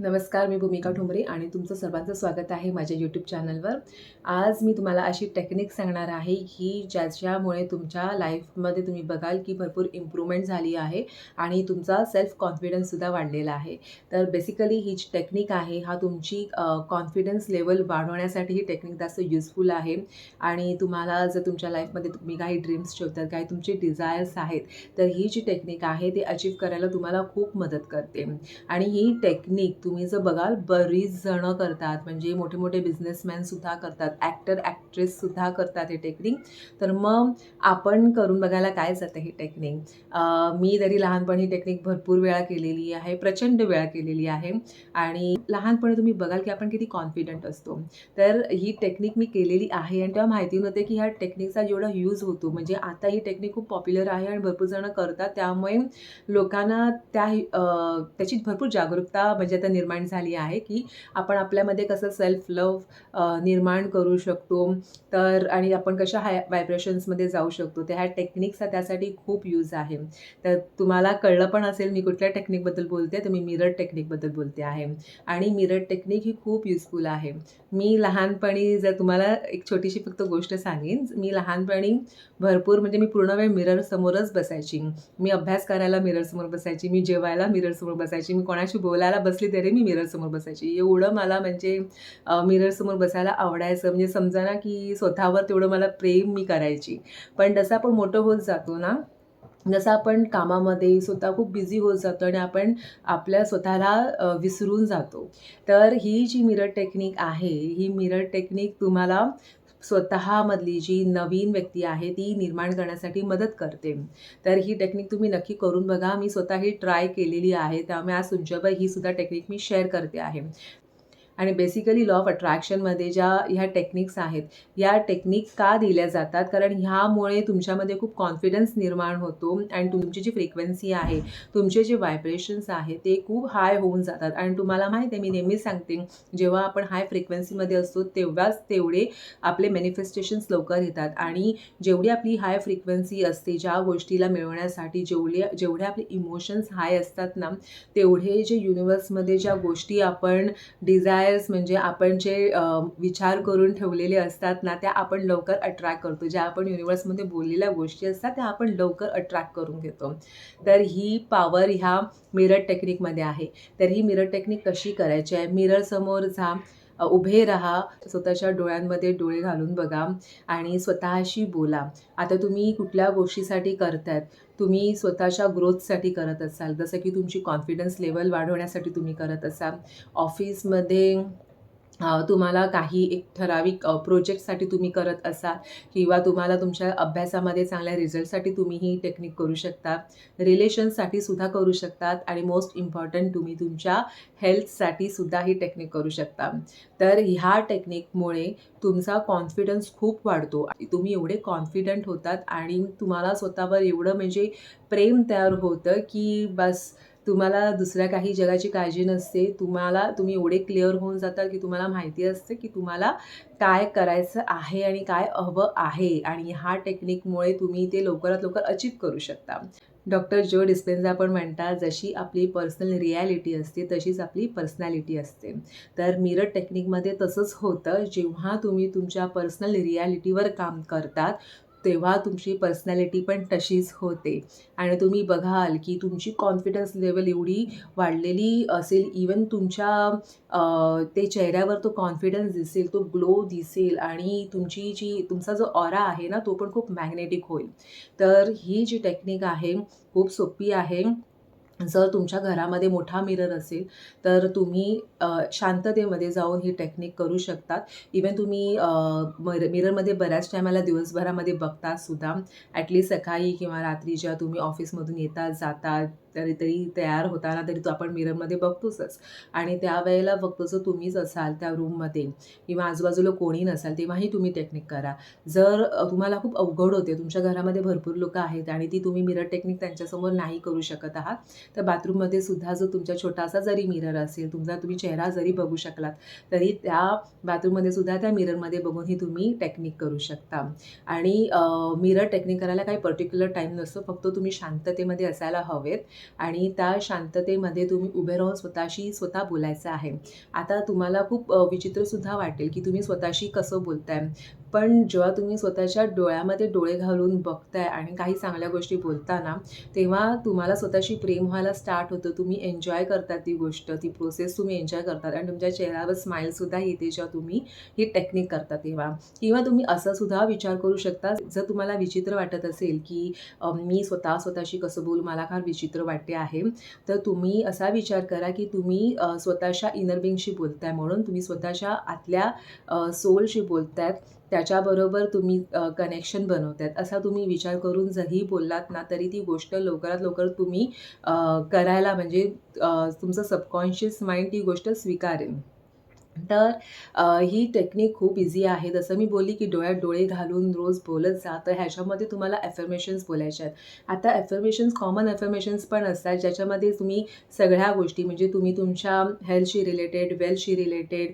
नमस्कार, मी भूमिका ठोंबरे आणि तुमचं सर्वांचं स्वागत आहे माझ्या यूट्यूब चॅनलवर. आज मी तुम्हाला अशी टेक्निक सांगणार आहे, की ज्याच्यामुळे तुमच्या लाईफमध्ये तुम्ही बघाल, की भरपूर इम्प्रूव्हमेंट झाली आहे आणि तुमचा सेल्फ कॉन्फिडन्ससुद्धा वाढलेला आहे. तर बेसिकली ही जी टेक्निक आहे, हा तुमची कॉन्फिडन्स लेव्हल वाढवण्यासाठी ही टेक्निक जास्त युजफुल आहे आणि तुम्हाला जर तुमच्या लाईफमध्ये तुम्ही काही ड्रीम्स ठेवतात, काही तुमचे डिझायर्स आहेत, तर ही जी टेक्निक आहे, ती अचीव्ह करायला तुम्हाला खूप मदत करते. आणि ही टेक्निक तुम्ही जर बघाल बरीच जणं करतात, म्हणजे मोठे-मोठे बिझनेसमॅनसुद्धा करतात, ॲक्टर, ॲक्ट्रेससुद्धा करतात ही टेक्निक. तर मग आपण करून बघायला काय जातं ही टेक्निक. मी तरी लहानपणी ही टेक्निक भरपूर वेळा केलेली आहे, प्रचंड वेळा केलेली आहे आणि लहानपणी तुम्ही बघाल की आपण किती कॉन्फिडंट असतो. तर ही टेक्निक मी केलेली आहे आणि तेव्हा माहिती नव्हते की ह्या टेक्निकचा जेवढा यूज होतो, म्हणजे आता ही टेक्निक खूप पॉप्युलर आहे आणि भरपूर जणं करतात. त्यामुळे लोकांना त्याची भरपूर जागरूकता म्हणजे आता निर्माण झाली आहे, की आपण आपल्यामध्ये कसं सेल्फ लव्ह निर्माण करू शकतो. तर आणि आपण कशा हाय व्हायब्रेशन्समध्ये जाऊ शकतो. तर ह्या टेक्निक्सचा त्यासाठी खूप यूज आहे. तर तुम्हाला कळलं पण असेल मी कुठल्या टेक्निकबद्दल बोलते, तर मी मिरर टेक्निकबद्दल बोलते आहे. आणि मिरर टेक्निक ही खूप युजफुल आहे. मी लहानपणी जर तुम्हाला एक छोटीशी फक्त गोष्ट सांगेन. मी लहानपणी भरपूर म्हणजे मी पूर्ण वेळ मिररसमोरच बसायची. मी अभ्यास करायला मिररसमोर बसायची, मी जेवायला मिररसमोर बसायची, मी कोणाशी बोलायला बसली तरी मी मिररसमोर बसायची. एवढं मला म्हणजे मिररसमोर बसायला आवडायचं. म्हणजे समजा ना, की स्वतःवर तेवढं मला प्रेम मी करायची. पण जसं आपण मोठं होत जातो ना, जसं आपण कामामध्ये स्वतः खूप बिझी होत जातो आणि आपण आपल्या स्वतःला विसरून जातो. तर ही जी मिरर टेक्निक आहे, ही मिरर टेक्निक तुम्हाला स्वतःमधली जी नवीन व्यक्ती आहे, ती निर्माण करण्यासाठी मदत करते. तर ही टेक्निक तुम्ही नक्की करून बघा. मी स्वतः ही ट्राय केलेली आहे. त्यामुळे आज तुमच्याबरोबर ही सुद्धा टेक्निक मी शेअर करते आहे. आणि बेसिकली लॉ ऑफ अट्रॅक्शनमध्ये ज्या ह्या टेक्निक्स आहेत, या टेक्निक का दिल्या जातात? कारण ह्यामुळे तुमच्यामध्ये खूप कॉन्फिडन्स निर्माण होतो आणि तुमची जी फ्रिक्वेन्सी आहे, तुमचे जे व्हायब्रेशन्स आहेत, ते खूप हाय होऊन जातात. आणि तुम्हाला माहिती आहे, मी नेहमीच सांगते, जेव्हा आपण हाय फ्रिक्वेन्सीमध्ये असतो, तेव्हाच तेवढे आपले मॅनिफेस्टेशन्स लवकर येतात. आणि जेवढी आपली हाय फ्रिक्वेन्सी असते, ज्या गोष्टीला मिळवण्यासाठी जेवढे आपले इमोशन्स हाय असतात ना, तेवढे जे युनिव्हर्समध्ये ज्या गोष्टी आपण डिझायर्स म्हणजे आपण जे विचार करून ठेवलेले असतात ना, त्या आपण लवकर अट्रॅक्ट करतो. ज्या आपण युनिव्हर्समध्ये बोललेल्या गोष्टी असतात, त्या आपण लवकर अट्रॅक्ट करून घेतो. तर ही पॉवर ह्या मिरर टेक्निकमध्ये आहे. तर ही मिरर टेक्निक कशी करायची आहे? मिररसमोर जा, उभे राहा, स्वतःच्या डोळ्यांमध्ये डोळे घालून बघा आणि स्वतःशी बोला. आता तुम्ही कुठल्या गोष्टीसाठी करतायत? तुम्ही स्वतःच्या ग्रोथसाठी करत असाल, जसं की तुमची कॉन्फिडन्स लेव्हल वाढवण्यासाठी तुम्ही करत असाल. ऑफिसमध्ये तुम्हाला काही एक ठराविक प्रोजेक्टसाठी तुम्ही करत असाल किंवा तुम्हाला तुमच्या अभ्यासामध्ये चांगल्या रिझल्टसाठी तुम्ही ही टेक्निक करू शकता. रिलेशन्ससाठी सुद्धा करू शकतात आणि मोस्ट इम्पॉर्टंट तुम्ही तुमच्या हेल्थसाठी सुद्धा ही टेक्निक करू शकता. तर ह्या टेक्निकमुळे तुमचा कॉन्फिडन्स खूप वाढतो. तुम्ही एवढे कॉन्फिडंट होतात आणि तुम्हाला स्वतःवर एवढं म्हणजे प्रेम तयार होतं, की बस तुम्हाला दुसऱ्या काही जगाची काळजी नसते. तुम्ही एवढे क्लिअर होऊन जाता, की तुम्हाला माहिती असते, की तुम्हाला काय करायचं आहे आणि काय हवं आहे आणि ह्या टेक्निकमुळे तुम्ही ते लवकरात लवकर अचीव्ह करू शकता. डॉक्टर जो डिस्पेन्झा पण म्हणतात, जशी आपली पर्सनल रिॲलिटी असते, तशीच आपली पर्सनॅलिटी असते. तर मिरर टेक्निकमध्ये तसंच होतं. जेव्हा तुम्ही तुमच्या पर्सनल रिॲलिटीवर काम करतात, तेव्हा तुमची पर्सनॅलिटी पण तशीच होते आणि तुम्ही बघाल, की तुमची कॉन्फिडन्स लेव्हल एवढी वाढलेली असेल, इव्हन तुमच्या ते चेहऱ्यावर तो कॉन्फिडन्स दिसेल, तो ग्लो दिसेल आणि तुमचा जो ऑरा आहे ना, तो पण खूप मॅग्नेटिक होईल. तर ही जी टेक्निक आहे, खूप सोपी आहे. जर तुमच्या घरामध्ये मोठा मिरर असेल, तर तुम्ही शांततेमध्ये जाऊन ही टेक्निक करू शकतात. इव्हन तुम्ही मिररमध्ये बऱ्याच टायमाला दिवसभरामध्ये बघता सुद्धा. ॲटलीस्ट सकाळी किंवा रात्री जेव्हा तुम्ही ऑफिसमधून येता, जाता, तरी तयार होताना तरी तो आपण मिररमध्ये बघतोचच. आणि त्यावेळेला फक्त जर तुम्हीच असाल त्या रूममध्ये किंवा आजूबाजूला कोणी नसाल, तेव्हाही तुम्ही टेक्निक करा. जर तुम्हाला खूप अवघड होते, तुमच्या घरामध्ये भरपूर लोकं आहेत आणि ती तुम्ही मिरर टेक्निक त्यांच्यासमोर नाही करू शकत आहात, तर बाथरूममध्ये सुद्धा जो तुमचा छोटासा जरी मिरर असेल, तुमचा तुम्ही चेहरा जरी बघू शकलात, तरी त्या बाथरूममध्ये सुद्धा त्या मिररमध्ये बघूनही तुम्ही टेक्निक करू शकता. आणि मिरर टेक्निक करायला काही पर्टिक्युलर टाईम नसतो, फक्त तुम्ही शांततेमध्ये असायला हवेत आणि त्या शांततेमध्ये तुम्ही उभे राहून स्वतःशी स्वतः बोलायचं आहे. आता तुम्हाला खूप विचित्रसुद्धा वाटेल, की तुम्ही स्वतःशी कसं बोलताय. पण जेव्हा तुम्ही स्वतःच्या डोळ्यामध्ये डोळे घालून बघताय आणि काही चांगल्या गोष्टी बोलता ना, तेव्हा तुम्हाला स्वतःशी प्रेम व्हायला स्टार्ट होतं. तुम्ही एन्जॉय करता ती गोष्ट, ती प्रोसेस तुम्ही एन्जॉय करतात आणि तुमच्या चेहऱ्यावर स्माईलसुद्धा येते जेव्हा तुम्ही ही टेक्निक करता तेव्हा. किंवा तुम्ही असं सुद्धा विचार करू शकता, जर तुम्हाला विचित्र वाटत असेल, की मी स्वतःशी कसं बोलू, मला फार विचित्र वाटते आहे. तर तुम्ही असा विचार करा, की तुम्ही स्वतःच्या इनर बीइंगशी बोलताय म्हणून तुम्ही स्वतःच्या आतल्या सोलशी बोलतायत. त्याच्याबरोबर तुम्ही कनेक्शन बनवतायत असा तुम्ही विचार करून जरी बोललात ना, तरी ती गोष्ट लवकरात लवकर तुम्ही करायला म्हणजे तुमचं सबकॉन्शियस माइंड ती गोष्ट स्वीकारेल. तर ही टेक्निक खूप ईझी आहे. जसं मी बोलली, की डोळ्यात डोळे घालून रोज बोलत जा. तर ह्याच्यामध्ये तुम्हाला अफर्मेशन्स बोलायच्या आहेत. आता अफर्मेशन्स कॉमन अफर्मेशन्स पण असतात, ज्याच्यामध्ये तुम्ही सगळ्या गोष्टी म्हणजे तुम्ही तुमच्या हेल्थशी रिलेटेड, वेल्थशी रिलेटेड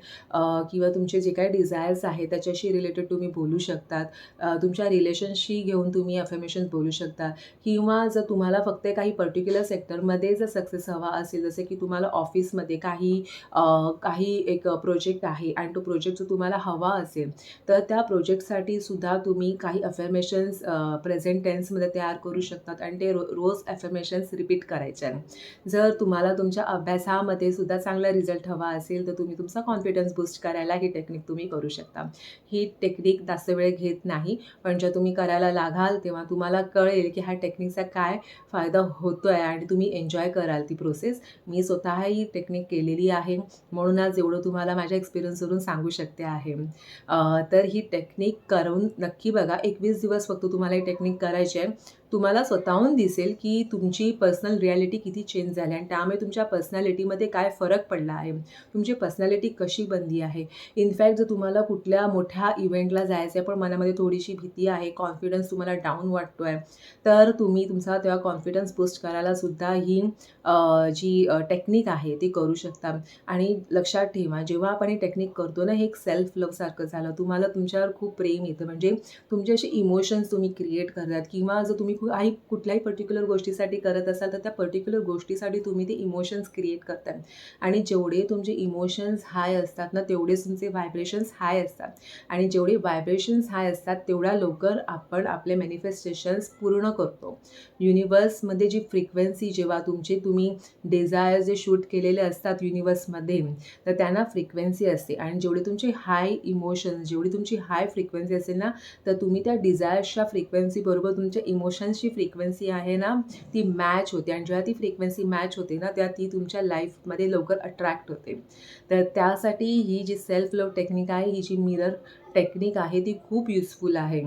किंवा तुमचे जे काही डिझायर्स आहेत त्याच्याशी रिलेटेड तुम्ही बोलू शकतात. तुमच्या रिलेशनशी घेऊन तुम्ही अफर्मेशन्स बोलू शकता किंवा जर तुम्हाला फक्त काही पर्टिक्युलर सेक्टरमध्ये जर सक्सेस हवा असेल, जसं की तुम्हाला ऑफिसमध्ये काही एक प्रोजेक्ट आहे आणि तो प्रोजेक्ट जर तुम्हाला हवा असेल, तर त्या प्रोजेक्टसाठी सुद्धा तुम्ही काही अफर्मेशन्स प्रेझेंट टेन्समध्ये तयार करू शकतात आणि ते रोज अफर्मेशन्स रिपीट करायचे आहे. जर तुम्हाला तुमच्या अभ्यासामध्ये सुद्धा चांगला रिझल्ट हवा असेल, तर तुम्ही तुमचा कॉन्फिडन्स बूस्ट करायला ही टेक्निक तुम्ही करू शकता. ही टेक्निक जास्त वेळ घेत नाही, पण जेव्हा तुम्ही करायला लागाल, तेव्हा तुम्हाला कळेल, की ह्या टेक्निकचा काय फायदा होतोय आणि तुम्ही एन्जॉय कराल ती प्रोसेस. मी स्वतः ही टेक्निक केलेली आहे. म्हणून आज एवढं तुम्हाला माझ्या एक्सपिरियन्सवरून सांगू शकते आहे. तर ही टेक्निक करून नक्की बघा. 21 दिवस फक्त तुम्हाला ही टेक्निक करायची आहे. तुम्हाला स्वतःहून दिसेल, की तुमची पर्सनल रिॲलिटी किती चेंज झाली आणि त्यामुळे तुमच्या पर्सनॅलिटीमध्ये काय फरक पडला आहे. तुमची पर्सनॅलिटी कशी बनली आहे. इनफॅक्ट जर तुम्हाला कुठल्या मोठ्या इव्हेंटला जायचं आहे, पण मनामध्ये थोडीशी भीती आहे, कॉन्फिडन्स तुम्हाला डाऊन वाटतो आहे, तर तुम्ही तुमचा तेव्हा कॉन्फिडन्स बूस्ट करायला सुद्धा ही जी टेक्निक आहे ती करू शकता. आणि लक्षात ठेवा, जेव्हा आपण ही टेक्निक करतो ना, हे एक सेल्फ लव्हसारखं झालं. तुम्हाला तुमच्यावर खूप प्रेम येतं. म्हणजे तुमचे असे इमोशन्स तुम्ही क्रिएट करतात किंवा जर तुम्ही कुठल्याही पर्टिक्युलर गोष्टीसाठी करत असाल, तर त्या पर्टिक्युलर गोष्टीसाठी तुम्ही ते इमोशन्स क्रिएट करताय. आणि जेवढे तुमचे इमोशन्स हाय असतात ना, तेवढेच तुमचे व्हायब्रेशन्स हाय असतात. आणि जेवढे व्हायब्रेशन्स हाय असतात, तेवढ्या लवकर आपण आपले मॅनिफेस्टेशन्स पूर्ण करतो. युनिव्हर्समध्ये जी फ्रिक्वेन्सी जेव्हा तुम्ही डिझायर जे शूट केलेले असतात युनिव्हर्समध्ये, तर त्यांना फ्रिक्वेन्सी असते आणि जेवढे तुमचे हाय इमोशन्स, जेवढी तुमची हाय फ्रिक्वेन्सी असेल ना, तर तुम्ही त्या डिझायर्सच्या फ्रिक्वेन्सीबरोबर तुमच्या इमोशन्सची फ्रिक्वेन्सी आहे ना, ती मॅच होते आणि जेव्हा ती फ्रिक्वेन्सी मॅच होते ना, तेव्हा ती तुमच्या लाईफमध्ये लवकर अट्रॅक्ट होते. तर त्यासाठी ही जी सेल्फ लव्ह टेक्निक आहे, ही जी मिरर टेक्निक आहे, ती खूप युजफुल आहे.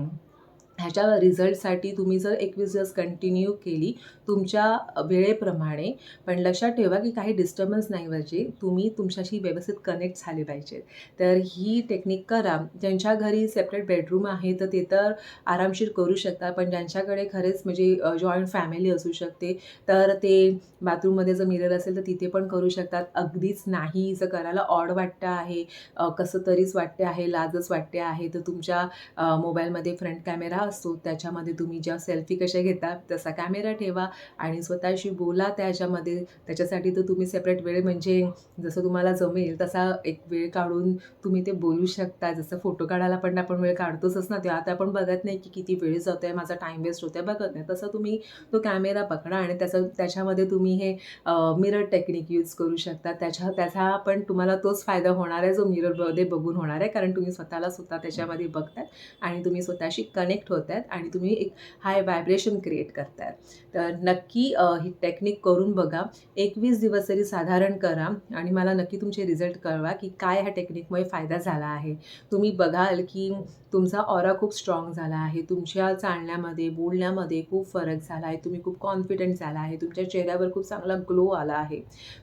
ह्याच्या रिझल्टसाठी तुम्ही जर 21 दिवस कंटिन्यू केली तुमच्या वेळेप्रमाणे, पण लक्षात ठेवा की काही डिस्टर्बन्स नाही पाहिजे. तुम्ही तुमच्याशी व्यवस्थित कनेक्ट झाले पाहिजेत. तर ही टेक्निक करा. ज्यांच्या घरी सेपरेट बेडरूम आहे तर ते तर आरामशीर करू शकता. पण ज्यांच्याकडे खरेच म्हणजे जॉइंट फॅमिली असू शकते, तर ते बाथरूममध्ये जर मिरर असेल तर तिथे पण करू शकतात. अगदीच नाही जर करायला ऑड वाटतं आहे, कसं तरीच वाटते आहे, लाजच वाटते आहे, तर तुमच्या मोबाईलमध्ये फ्रंट कॅमेरा असतो, त्याच्यामध्ये तुम्ही ज्या सेल्फी कशा घेता तसा कॅमेरा ठेवा आणि स्वतःशी बोला त्याच्यामध्ये. त्याच्यासाठी तर तुम्ही सेपरेट वेळ म्हणजे जसं तुम्हाला जमेल तसा एक वेळ काढून तुम्ही ते बोलू शकता. जसं फोटो काढायला पण आपण वेळ काढतोच ना, तेव्हा आता आपण बघत नाही की किती वेळ जातोय, माझा टाईम वेस्ट होतोय, बघत नाही. तसं तुम्ही तो कॅमेरा पकडा आणि त्याच्यामध्ये तुम्ही हे मिरर टेक्निक यूज करू शकता. त्याचा पण तुम्हाला तोच फायदा होणार आहे जो मिररमध्ये बघून होणार आहे, कारण तुम्ही स्वतःला स्वतः त्याच्यामध्ये बघताय आणि तुम्ही स्वतःशी कनेक्ट होत आहेत आणि तुम्ही एक हाय व्हायब्रेशन क्रिएट करताय. तर नक्की ही टेक्निक करून बघा. 21 दिवस तरी साधारण करा आणि मला नक्की तुमचे रिझल्ट कळवा की काय ह्या टेक्निकमुळे फायदा झाला आहे. तुम्ही बघाल की तुमचा ऑरा खूप स्ट्रॉंग झाला आहे. तुमच्या चालण्यामध्ये, बोलण्यामध्ये खूप फरक झाला आहे. तुम्ही खूप कॉन्फिडंट झाला आहे. तुमच्या चेहऱ्यावर खूप चांगला ग्लो आला आहे.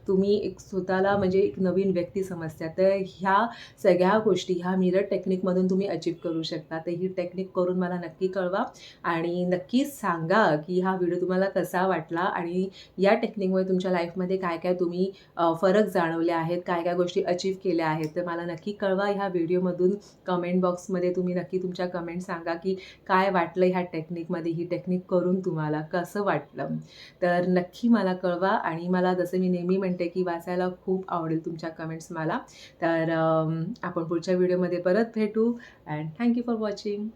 तुम्ही एक स्वतःला म्हणजे एक नवीन व्यक्ती समजता. तर ह्या सगळ्या गोष्टी ह्या मिरर टेक्निकमधून तुम्ही अचीव्ह करू शकता. तर ही टेक्निक करून मला नक्की नक्की कळवा आणि नक्कीच सांगा की हा व्हिडिओ तुम्हाला कसा वाटला आणि या टेक्निकमुळे तुमच्या लाईफमध्ये काय काय तुम्ही फरक जाणवले आहेत, काय काय गोष्टी अचीव्ह केल्या आहेत. तर मला नक्की कळवा ह्या व्हिडिओमधून. कमेंट बॉक्समध्ये तुम्ही नक्की तुमच्या कमेंट सांगा की काय वाटलं ह्या टेक्निकमध्ये, ही टेक्निक करून तुम्हाला कसं वाटलं. तर नक्की मला कळवा आणि मला जसं मी नेहमी म्हणते की वाचायला खूप आवडेल तुमच्या कमेंट्स मला. तर आपण पुढच्या व्हिडिओमध्ये परत भेटू and thank you for watching.